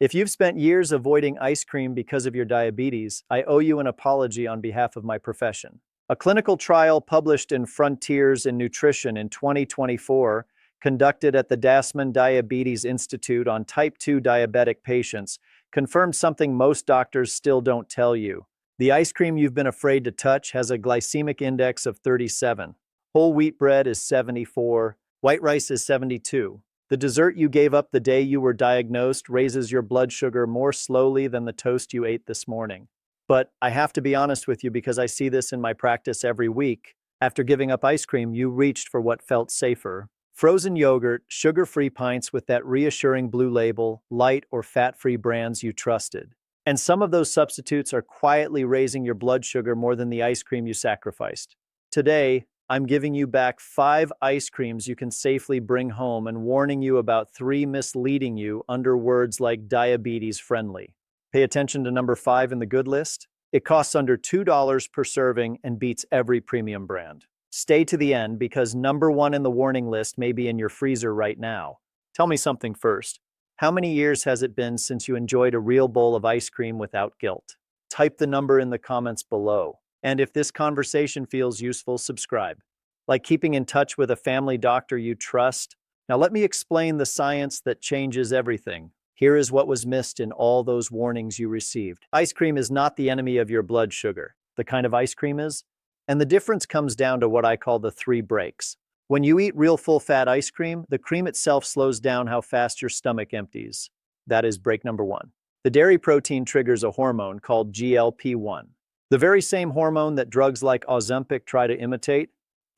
If you've spent years avoiding ice cream because of your diabetes, I owe you an apology on behalf of my profession. A clinical trial published in Frontiers in Nutrition in 2024, conducted at the Dasman Diabetes Institute on type 2 diabetic patients, confirmed something most doctors still don't tell you. The ice cream you've been afraid to touch has a glycemic index of 37. Whole wheat bread is 74. White rice is 72. The dessert you gave up the day you were diagnosed raises your blood sugar more slowly than the toast you ate this morning. But I have to be honest with you because I see this in my practice every week. After giving up ice cream, you reached for what felt safer. Frozen yogurt, sugar-free pints with that reassuring blue label, light or fat-free brands you trusted. And some of those substitutes are quietly raising your blood sugar more than the ice cream you sacrificed. Today, I'm giving you back 5 ice creams you can safely bring home and warning you about 3 misleading you under words like diabetes-friendly. Pay attention to number 5 in the good list. It costs under $2 per serving and beats every premium brand. Stay to the end because number 1 in the warning list may be in your freezer right now. Tell me something first. How many years has it been since you enjoyed a real bowl of ice cream without guilt? Type the number in the comments below. And if this conversation feels useful, subscribe. Like keeping in touch with a family doctor you trust. Now let me explain the science that changes everything. Here is what was missed in all those warnings you received. Ice cream is not the enemy of your blood sugar. The kind of ice cream is. And the difference comes down to what I call the 3 breaks. When you eat real full-fat ice cream, the cream itself slows down how fast your stomach empties. That is break number 1. The dairy protein triggers a hormone called GLP-1. The very same hormone that drugs like Ozempic try to imitate.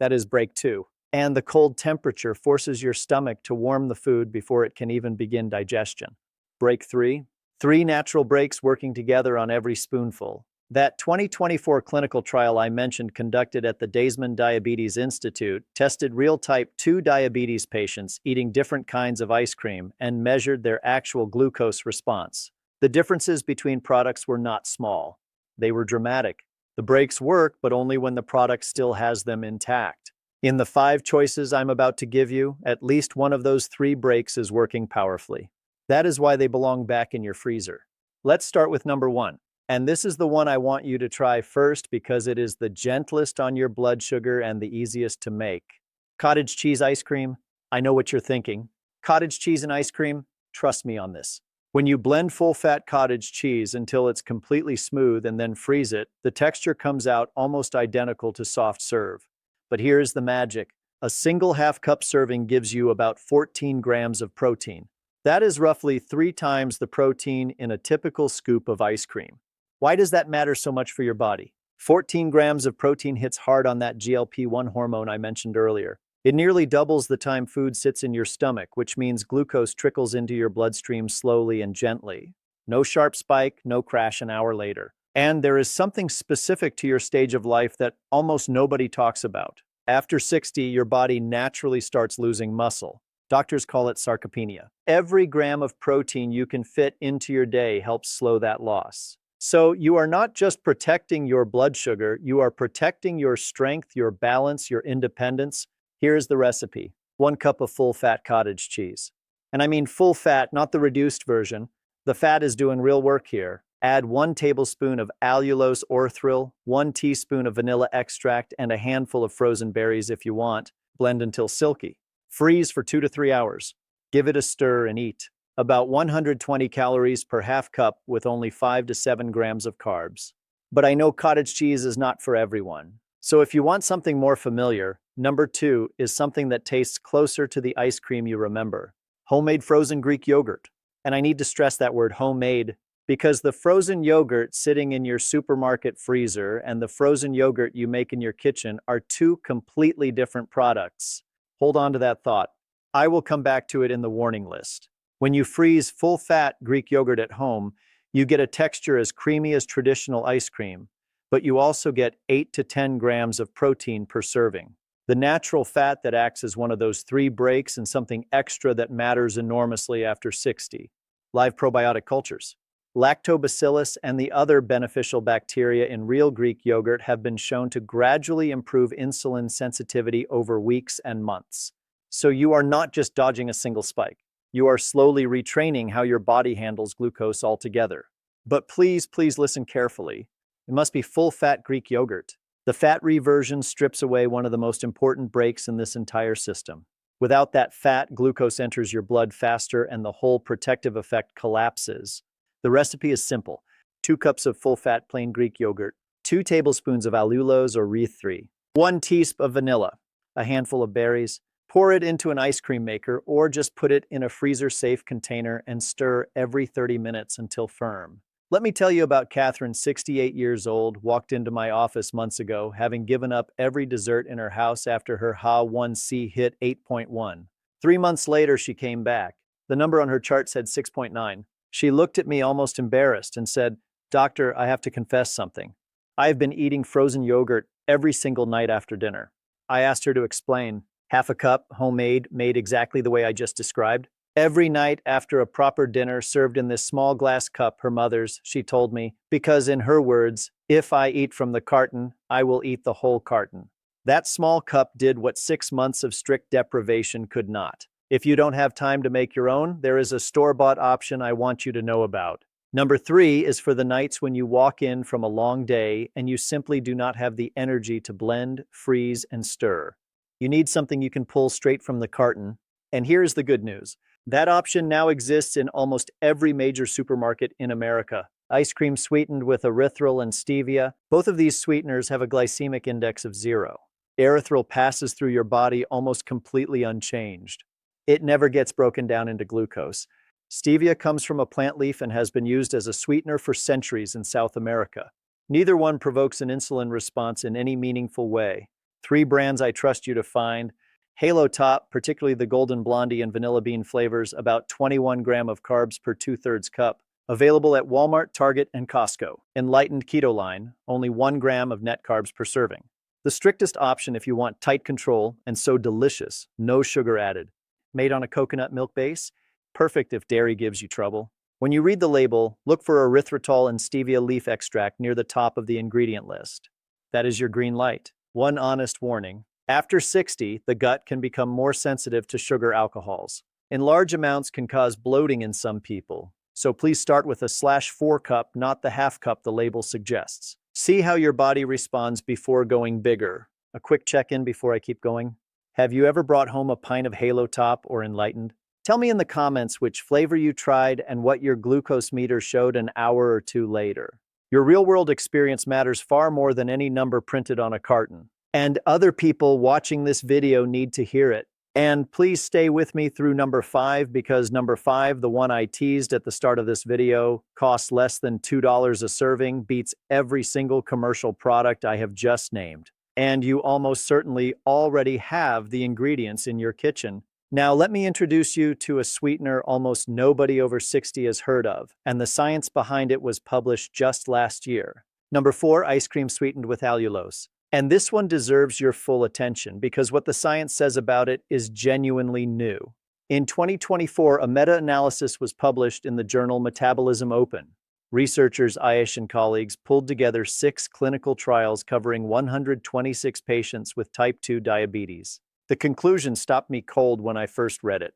That is break 2. And the cold temperature forces your stomach to warm the food before it can even begin digestion. Break 3. 3 natural breaks working together on every spoonful. That 2024 clinical trial I mentioned conducted at the Dasman Diabetes Institute tested real type 2 diabetes patients eating different kinds of ice cream and measured their actual glucose response. The differences between products were not small. They were dramatic. The breaks work, but only when the product still has them intact. In the 5 choices I'm about to give you, at least one of those 3 breaks is working powerfully. That is why they belong back in your freezer. Let's start with number 1. And this is the one I want you to try first because it is the gentlest on your blood sugar and the easiest to make. Cottage cheese ice cream. I know what you're thinking. Cottage cheese and ice cream? Trust me on this. When you blend full-fat cottage cheese until it's completely smooth and then freeze it, the texture comes out almost identical to soft serve. But here's the magic. A single half-cup serving gives you about 14 grams of protein. That is roughly 3 times the protein in a typical scoop of ice cream. Why does that matter so much for your body? 14 grams of protein hits hard on that GLP-1 hormone I mentioned earlier. It nearly doubles the time food sits in your stomach, which means glucose trickles into your bloodstream slowly and gently. No sharp spike, no crash an hour later. And there is something specific to your stage of life that almost nobody talks about. After 60, your body naturally starts losing muscle. Doctors call it sarcopenia. Every gram of protein you can fit into your day helps slow that loss. So you are not just protecting your blood sugar, you are protecting your strength, your balance, your independence. Here's the recipe. 1 cup of full-fat cottage cheese. And I mean full fat, not the reduced version. The fat is doing real work here. Add 1 tablespoon of allulose orthril, 1 teaspoon of vanilla extract, and a handful of frozen berries if you want. Blend until silky. Freeze for 2 to 3 hours. Give it a stir and eat. About 120 calories per half cup with only 5 to 7 grams of carbs. But I know cottage cheese is not for everyone. So if you want something more familiar, number 2 is something that tastes closer to the ice cream you remember. Homemade frozen Greek yogurt. And I need to stress that word homemade because the frozen yogurt sitting in your supermarket freezer and the frozen yogurt you make in your kitchen are 2 completely different products. Hold on to that thought. I will come back to it in the warning list. When you freeze full-fat Greek yogurt at home, you get a texture as creamy as traditional ice cream, but you also get 8 to 10 grams of protein per serving. The natural fat that acts as one of those 3 breaks and something extra that matters enormously after 60. Live probiotic cultures. Lactobacillus and the other beneficial bacteria in real Greek yogurt have been shown to gradually improve insulin sensitivity over weeks and months. So you are not just dodging a single spike. You are slowly retraining how your body handles glucose altogether. But please listen carefully. It must be full-fat Greek yogurt. The fat-free version strips away one of the most important breaks in this entire system. Without that fat, glucose enters your blood faster and the whole protective effect collapses. The recipe is simple. 2 cups of full-fat plain Greek yogurt, 2 tablespoons of allulose or Re3, 1 teaspoon of vanilla, a handful of berries. Pour it into an ice cream maker or just put it in a freezer-safe container and stir every 30 minutes until firm. Let me tell you about Catherine, 68 years old, walked into my office months ago, having given up every dessert in her house after her HA1C hit 8.1. 3 months later, she came back. The number on her chart said 6.9. She looked at me almost embarrassed and said, "Doctor, I have to confess something. I have been eating frozen yogurt every single night after dinner." I asked her to explain. Half a cup, homemade, made exactly the way I just described. Every night after a proper dinner served in this small glass cup, her mother's, she told me, because in her words, "If I eat from the carton, I will eat the whole carton." That small cup did what 6 months of strict deprivation could not. If you don't have time to make your own, there is a store-bought option I want you to know about. Number 3 is for the nights when you walk in from a long day and you simply do not have the energy to blend, freeze, and stir. You need something you can pull straight from the carton. And here's the good news. That option now exists in almost every major supermarket in America. Ice cream sweetened with erythritol and stevia. Both of these sweeteners have a glycemic index of 0. Erythritol passes through your body almost completely unchanged. It never gets broken down into glucose. Stevia comes from a plant leaf and has been used as a sweetener for centuries in South America. Neither one provokes an insulin response in any meaningful way. 3 brands I trust you to find. Halo Top, particularly the Golden Blondie and Vanilla Bean flavors, about 21 grams of carbs per 2/3 cup. Available at Walmart, Target, and Costco. Enlightened Keto line, only 1 gram of net carbs per serving. The strictest option if you want tight control and so delicious, no sugar added. Made on a coconut milk base, perfect if dairy gives you trouble. When you read the label, look for erythritol and stevia leaf extract near the top of the ingredient list. That is your green light. One honest warning. After 60, the gut can become more sensitive to sugar alcohols. In large amounts can cause bloating in some people. So please start with a /4 cup, not the half cup the label suggests. See how your body responds before going bigger. A quick check-in before I keep going. Have you ever brought home a pint of Halo Top or Enlightened? Tell me in the comments which flavor you tried and what your glucose meter showed an hour or 2 later. Your real-world experience matters far more than any number printed on a carton. And other people watching this video need to hear it. And please stay with me through number 5 because number 5, the one I teased at the start of this video, costs less than $2 a serving, beats every single commercial product I have just named. And you almost certainly already have the ingredients in your kitchen. Now let me introduce you to a sweetener almost nobody over 60 has heard of, and the science behind it was published just last year. Number 4, ice cream sweetened with allulose. And this one deserves your full attention because what the science says about it is genuinely new. In 2024, a meta-analysis was published in the journal Metabolism Open. Researchers Aish and colleagues pulled together 6 clinical trials covering 126 patients with type 2 diabetes. The conclusion stopped me cold when I first read it.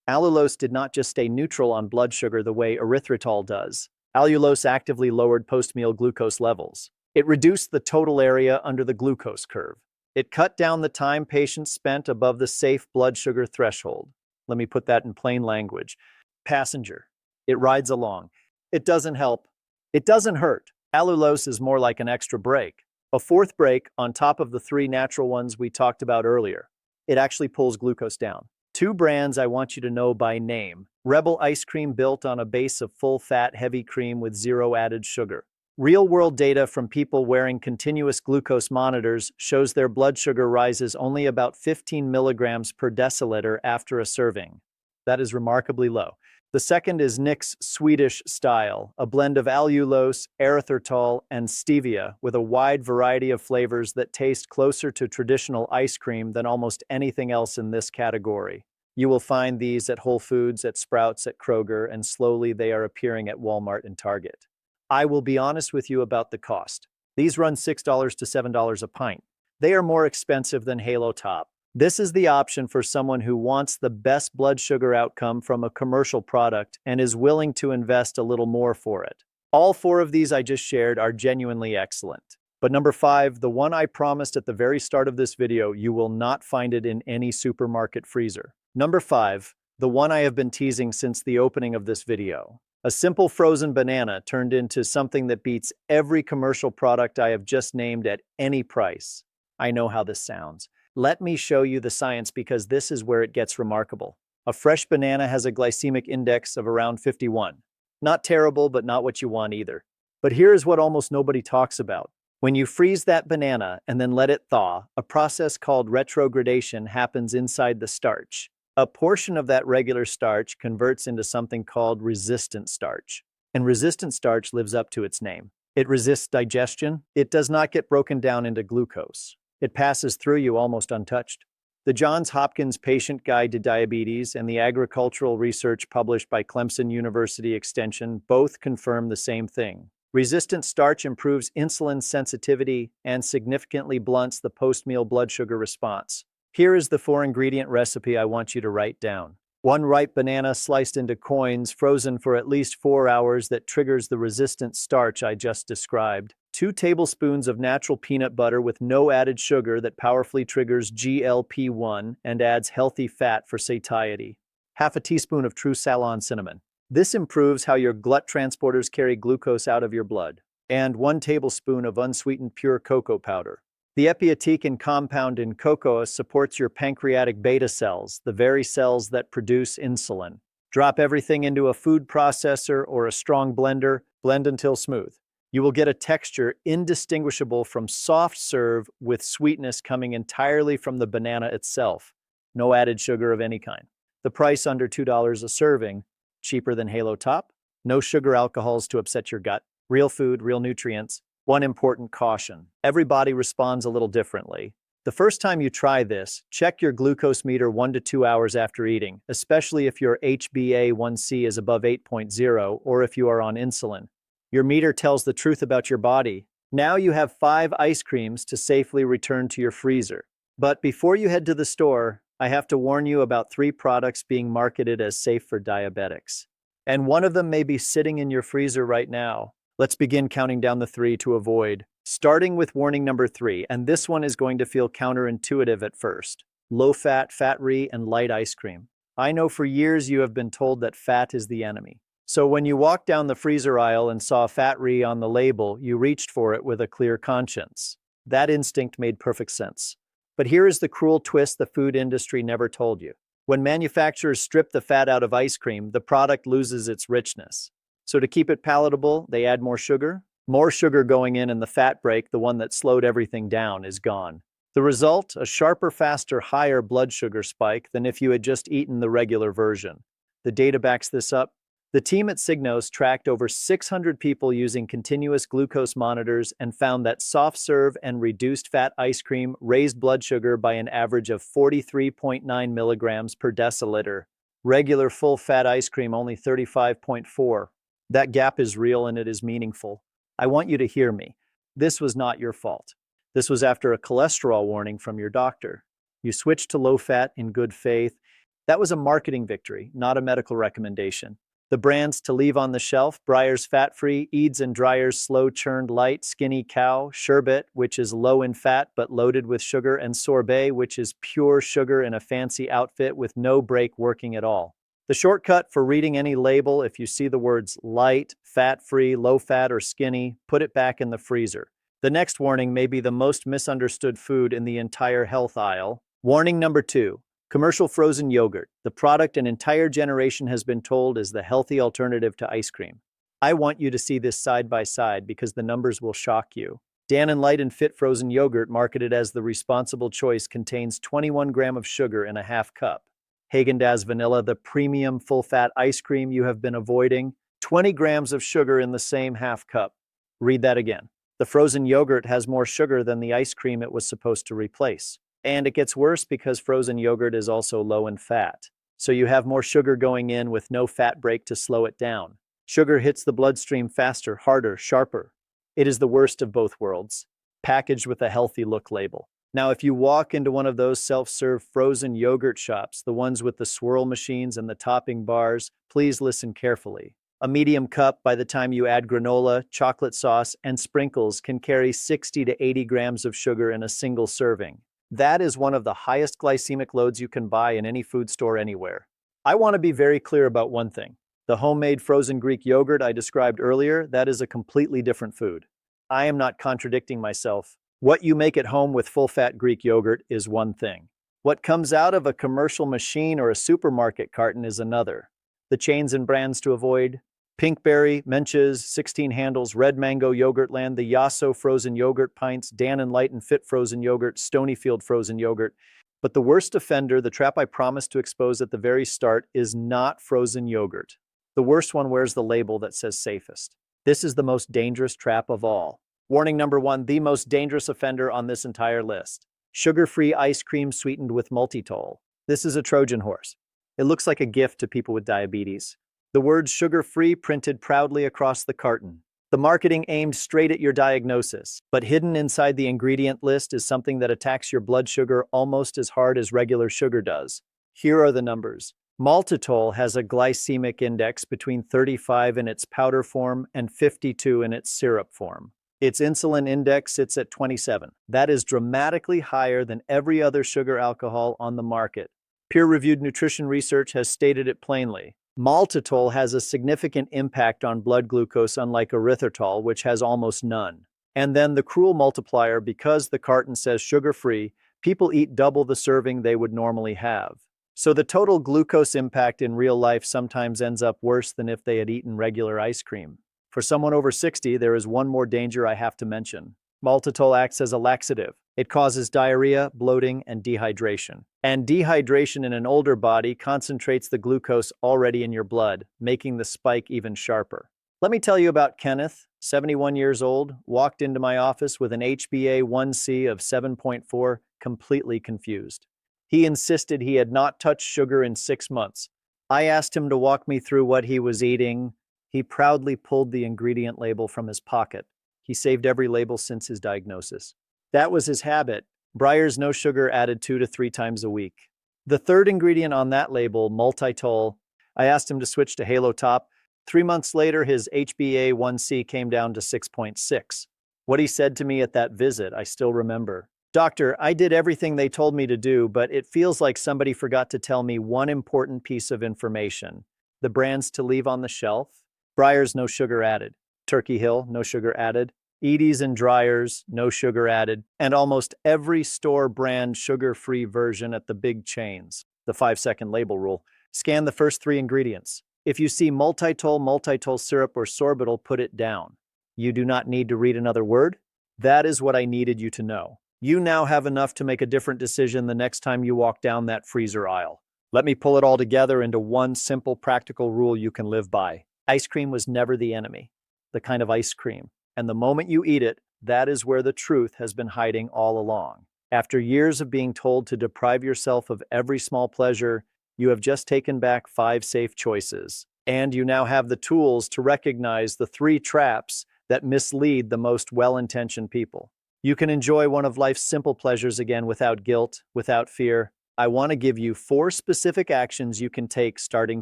Allulose did not just stay neutral on blood sugar the way erythritol does. Allulose actively lowered post-meal glucose levels. It reduced the total area under the glucose curve. It cut down the time patients spent above the safe blood sugar threshold. Let me put that in plain language. Passenger. It rides along. It doesn't help. It doesn't hurt. Allulose is more like an extra brake. A 4th brake on top of the 3 natural ones we talked about earlier. It actually pulls glucose down. 2 brands I want you to know by name. Rebel ice cream built on a base of full-fat heavy cream with 0 added sugar. Real-world data from people wearing continuous glucose monitors shows their blood sugar rises only about 15 milligrams per deciliter after a serving. That is remarkably low. The second is Nick's Swedish Style, a blend of allulose, erythritol, and stevia with a wide variety of flavors that taste closer to traditional ice cream than almost anything else in this category. You will find these at Whole Foods, at Sprouts, at Kroger, and slowly they are appearing at Walmart and Target. I will be honest with you about the cost. These run $6 to $7 a pint. They are more expensive than Halo Top, This is the option for someone who wants the best blood sugar outcome from a commercial product and is willing to invest a little more for it. All four of these I just shared are genuinely excellent. But number 5, the one I promised at the very start of this video, you will not find it in any supermarket freezer. Number 5, the one I have been teasing since the opening of this video. A simple frozen banana turned into something that beats every commercial product I have just named at any price. I know how this sounds. Let me show you the science because this is where it gets remarkable. A fresh banana has a glycemic index of around 51. Not terrible, but not what you want either. But here is what almost nobody talks about. When you freeze that banana and then let it thaw, a process called retrogradation happens inside the starch. A portion of that regular starch converts into something called resistant starch. And resistant starch lives up to its name. It resists digestion. It does not get broken down into glucose. It passes through you almost untouched. The Johns Hopkins Patient Guide to Diabetes and the agricultural research published by Clemson University Extension both confirm the same thing. Resistant starch improves insulin sensitivity and significantly blunts the post-meal blood sugar response. Here is the 4-ingredient recipe I want you to write down. 1 ripe banana sliced into coins, frozen for at least 4 hours that triggers the resistant starch I just described. 2 tablespoons of natural peanut butter with no added sugar that powerfully triggers GLP-1 and adds healthy fat for satiety. Half a teaspoon of true Ceylon cinnamon. This improves how your glut transporters carry glucose out of your blood. And 1 tablespoon of unsweetened pure cocoa powder. The epiatecan compound in cocoa supports your pancreatic beta cells, the very cells that produce insulin. Drop everything into a food processor or a strong blender, blend until smooth. You will get a texture indistinguishable from soft serve with sweetness coming entirely from the banana itself. No added sugar of any kind. The price under $2 a serving, cheaper than Halo Top. No sugar alcohols to upset your gut. Real food, real nutrients. One important caution. Every body responds a little differently. The first time you try this, check your glucose meter 1 to 2 hours after eating, especially if your HbA1c is above 8.0 or if you are on insulin. Your meter tells the truth about your body. Now you have 5 ice creams to safely return to your freezer. But before you head to the store, I have to warn you about 3 products being marketed as safe for diabetics. And one of them may be sitting in your freezer right now. Let's begin counting down the 3 to avoid. Starting with warning number 3, and this one is going to feel counterintuitive at first. Low-fat, fat-free, and light ice cream. I know for years you have been told that fat is the enemy. So when you walked down the freezer aisle and saw fat-free on the label, you reached for it with a clear conscience. That instinct made perfect sense. But here is the cruel twist the food industry never told you. When manufacturers strip the fat out of ice cream, the product loses its richness. So to keep it palatable, they add more sugar. More sugar going in and the fat break, the one that slowed everything down, is gone. The result, a sharper, faster, higher blood sugar spike than if you had just eaten the regular version. The data backs this up. The team at Signos tracked over 600 people using continuous glucose monitors and found that soft serve and reduced fat ice cream raised blood sugar by an average of 43.9 milligrams per deciliter. Regular full-fat ice cream only 35.4. That gap is real and it is meaningful. I want you to hear me. This was not your fault. This was after a cholesterol warning from your doctor. You switched to low-fat in good faith. That was a marketing victory, not a medical recommendation. The brands to leave on the shelf: Breyer's Fat-Free, Eads and Dreyer's Slow-Churned Light, Skinny Cow, Sherbet, which is low in fat but loaded with sugar, and Sorbet, which is pure sugar in a fancy outfit with no break working at all. The shortcut for reading any label: if you see the words light, fat-free, low-fat, or skinny, put it back in the freezer. The next warning may be the most misunderstood food in the entire health aisle. Warning number 2, commercial frozen yogurt. The product an entire generation has been told is the healthy alternative to ice cream. I want you to see this side by side because the numbers will shock you. Dan & Light and Fit frozen yogurt, marketed as the responsible choice, contains 21 grams of sugar in a half cup. Häagen-Dazs Vanilla, the premium full-fat ice cream you have been avoiding, 20 grams of sugar in the same half cup. Read that again. The frozen yogurt has more sugar than the ice cream it was supposed to replace. And it gets worse because frozen yogurt is also low in fat. So you have more sugar going in with no fat break to slow it down. Sugar hits the bloodstream faster, harder, sharper. It is the worst of both worlds, packaged with a healthy look label. Now, if you walk into one of those self-serve frozen yogurt shops, the ones with the swirl machines and the topping bars, please listen carefully. A medium cup, by the time you add granola, chocolate sauce, and sprinkles, can carry 60 to 80 grams of sugar in a single serving. That is one of the highest glycemic loads you can buy in any food store anywhere. I want to be very clear about one thing. The homemade frozen Greek yogurt I described earlier, that is a completely different food. I am not contradicting myself. What you make at home with full-fat Greek yogurt is one thing. What comes out of a commercial machine or a supermarket carton is another. The chains and brands to avoid: Pinkberry, Menches, 16 Handles, Red Mango Yogurtland, the Yasso frozen yogurt pints, Dan and Light and Fit frozen yogurt, Stonyfield frozen yogurt. But the worst offender, the trap I promised to expose at the very start, is not frozen yogurt. The worst one wears the label that says safest. This is the most dangerous trap of all. Warning number 1, the most dangerous offender on this entire list. Sugar-free ice cream sweetened with maltitol. This is a Trojan horse. It looks like a gift to people with diabetes. The words sugar-free printed proudly across the carton. The marketing aimed straight at your diagnosis, but hidden inside the ingredient list is something that attacks your blood sugar almost as hard as regular sugar does. Here are the numbers. Maltitol has a glycemic index between 35 in its powder form and 52 in its syrup form. Its insulin index sits at 27. That is dramatically higher than every other sugar alcohol on the market. Peer-reviewed nutrition research has stated it plainly. Maltitol has a significant impact on blood glucose, unlike erythritol, which has almost none. And then the cruel multiplier: because the carton says sugar-free, people eat double the serving they would normally have. So the total glucose impact in real life sometimes ends up worse than if they had eaten regular ice cream. For someone over 60, there is one more danger I have to mention. Maltitol acts as a laxative. It causes diarrhea, bloating, and dehydration. And dehydration in an older body concentrates the glucose already in your blood, making the spike even sharper. Let me tell you about Kenneth, 71 years old, walked into my office with an HbA1c of 7.4, completely confused. He insisted he had not touched sugar in 6 months. I asked him to walk me through what he was eating. He proudly pulled the ingredient label from his pocket. He saved every label since his diagnosis. That was his habit. Breyer's no sugar, added 2 to 3 times a week. The third ingredient on that label, maltitol, I asked him to switch to Halo Top. 3 months later, his HbA1c came down to 6.6. What he said to me at that visit, I still remember. "Doctor, I did everything they told me to do, but it feels like somebody forgot to tell me one important piece of information. The brands to leave on the shelf: Breyer's no sugar added, Turkey Hill no sugar added, Edie's and Dreyer's no sugar added, and almost every store brand sugar-free version at the big chains. The 5-second label rule. Scan the first 3 ingredients. If you see maltitol, maltitol syrup, or sorbitol, put it down. You do not need to read another word. That is what I needed you to know. You now have enough to make a different decision the next time you walk down that freezer aisle. Let me pull it all together into one simple, practical rule you can live by. Ice cream was never the enemy. The kind of ice cream. And the moment you eat it, that is where the truth has been hiding all along. After years of being told to deprive yourself of every small pleasure, you have just taken back 5 safe choices. And you now have the tools to recognize the 3 traps that mislead the most well-intentioned people. You can enjoy one of life's simple pleasures again without guilt, without fear. I want to give you 4 specific actions you can take starting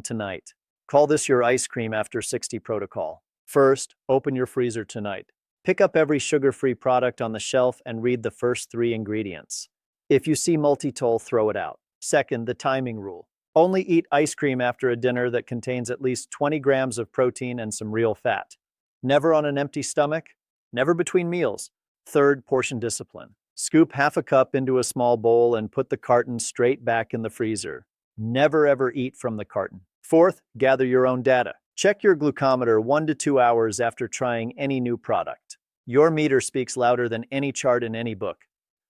tonight. Call this your ice cream after 60 protocol. First, open your freezer tonight. Pick up every sugar-free product on the shelf and read the first 3 ingredients. If you see maltitol, throw it out. Second, the timing rule. Only eat ice cream after a dinner that contains at least 20 grams of protein and some real fat. Never on an empty stomach. Never between meals. Third, portion discipline. Scoop half a cup into a small bowl and put the carton straight back in the freezer. Never ever eat from the carton. Fourth, gather your own data. Check your glucometer 1 to 2 hours after trying any new product. Your meter speaks louder than any chart in any book.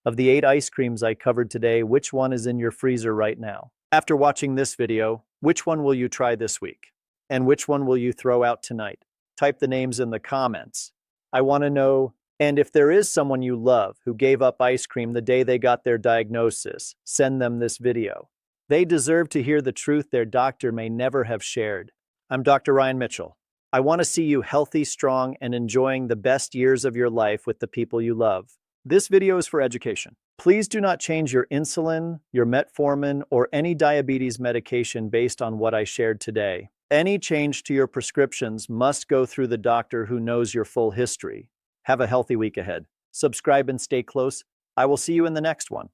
Of the 8 ice creams I covered today, which one is in your freezer right now? After watching this video, which one will you try this week? And which one will you throw out tonight? Type the names in the comments. I want to know. And if there is someone you love who gave up ice cream the day they got their diagnosis, send them this video. They deserve to hear the truth their doctor may never have shared. I'm Dr. Ryan Mitchell. I want to see you healthy, strong, and enjoying the best years of your life with the people you love. This video is for education. Please do not change your insulin, your metformin, or any diabetes medication based on what I shared today. Any change to your prescriptions must go through the doctor who knows your full history. Have a healthy week ahead. Subscribe and stay close. I will see you in the next one.